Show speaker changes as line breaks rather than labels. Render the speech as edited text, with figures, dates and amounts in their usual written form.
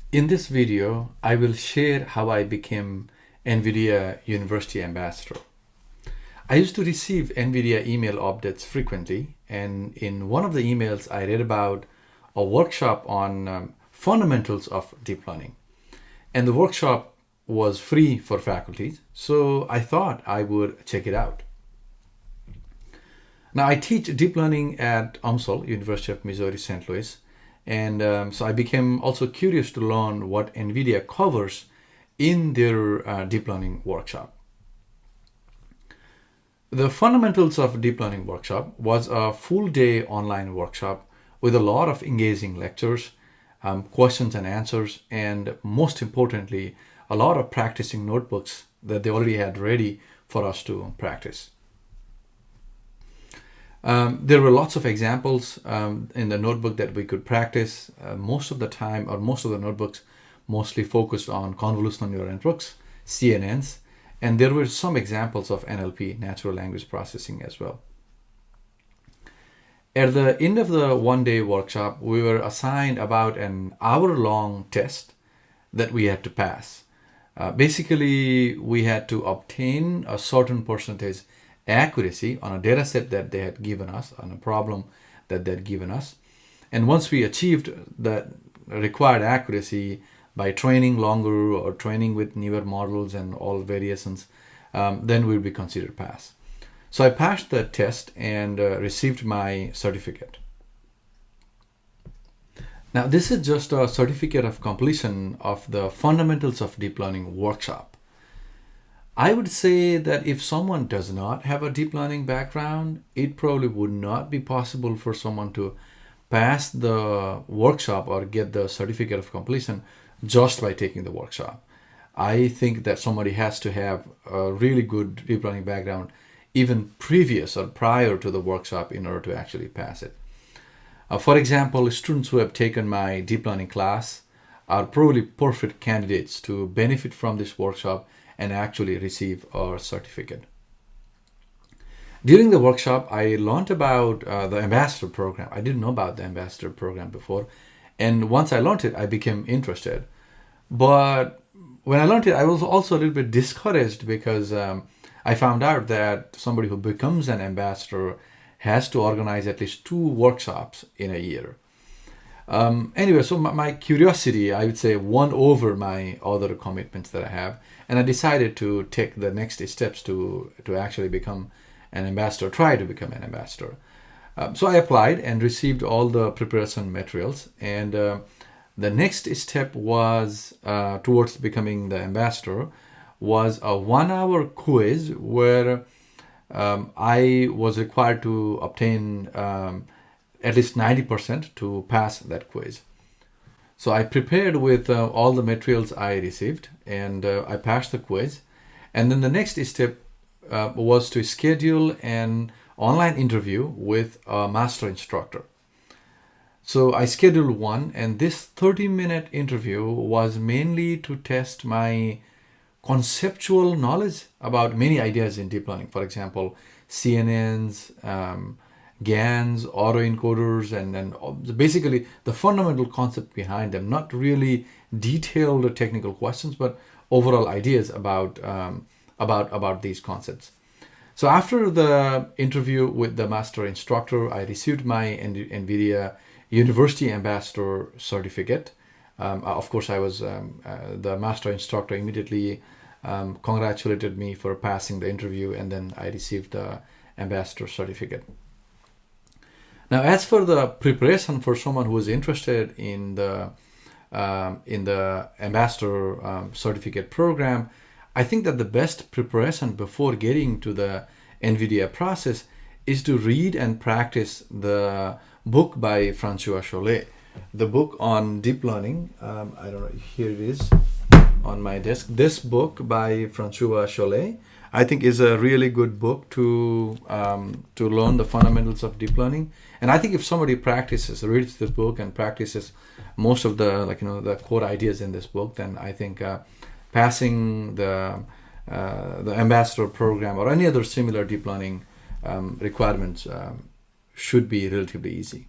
In this video, I will share how I became NVIDIA University Ambassador. I used to receive NVIDIA email updates frequently, and in one of the emails, I read about a workshop on fundamentals of deep learning. And the workshop was free for faculty, so I thought I would check it out. Now, I teach deep learning at UMSL, University of Missouri, St. Louis, and so I became also curious to learn what NVIDIA covers in their deep learning workshop. The Fundamentals of Deep Learning workshop was a full-day online workshop with a lot of engaging lectures, questions and answers, and most importantly, a lot of practicing notebooks that they already had ready for us to practice. There were lots of examples in the notebook that we could practice. Most of the time, or most of the notebooks, mostly focused on convolutional neural networks, CNNs, and there were some examples of NLP, natural language processing, as well. At the end of the one-day workshop, we were assigned about an hour-long test that we had to pass. Basically, we had to obtain a certain percentage accuracy on a data set that they had given us, on a problem that they had given us. And once we achieved that required accuracy by training longer or training with newer models and all variations, then we'll be considered pass. So I passed the test and received my certificate. Now, this is just a certificate of completion of the Fundamentals of Deep Learning workshop. I would say that if someone does not have a deep learning background, it probably would not be possible for someone to pass the workshop or get the certificate of completion just by taking the workshop. I think that somebody has to have a really good deep learning background, even previous or prior to the workshop, in order to actually pass it. For example, students who have taken my deep learning class are probably perfect candidates to benefit from this workshop and actually receive our certificate. During the workshop, I learned about the ambassador program. I didn't know about the ambassador program before. And once I learned it, I became interested. But when I learned it, I was also a little bit discouraged because I found out that somebody who becomes an ambassador has to organize at least 2 workshops in a year. Anyway, so my curiosity, I would say, won over my other commitments that I have, and I decided to take the next steps to actually become an ambassador, try to become an ambassador. So I applied and received all the preparation materials, and the next step was towards becoming the ambassador was a 1-hour quiz where I was required to obtain at least 90% to pass that quiz. So I prepared with all the materials I received, and I passed the quiz. And then the next step was to schedule an online interview with a master instructor. So I scheduled one, and this 30-minute interview was mainly to test my conceptual knowledge about many ideas in deep learning. For example, CNNs, GANs, autoencoders, and then basically the fundamental concept behind them. Not really detailed technical questions, but overall ideas about these concepts. So after the interview with the master instructor, I received my NVIDIA University Ambassador certificate. Of course, I was the master instructor immediately congratulated me for passing the interview, and then I received the ambassador certificate. Now, as for the preparation for someone who is interested in the ambassador certificate program, I think that the best preparation before getting to the NVIDIA process is to read and practice the book by François Chollet, the book on deep learning. I don't know, here it is on my desk. This book by François Chollet, I think, is a really good book to learn the fundamentals of deep learning. And I think if somebody reads the book and practices most of the core ideas in this book, then I think passing the ambassador program or any other similar deep learning requirements should be relatively easy.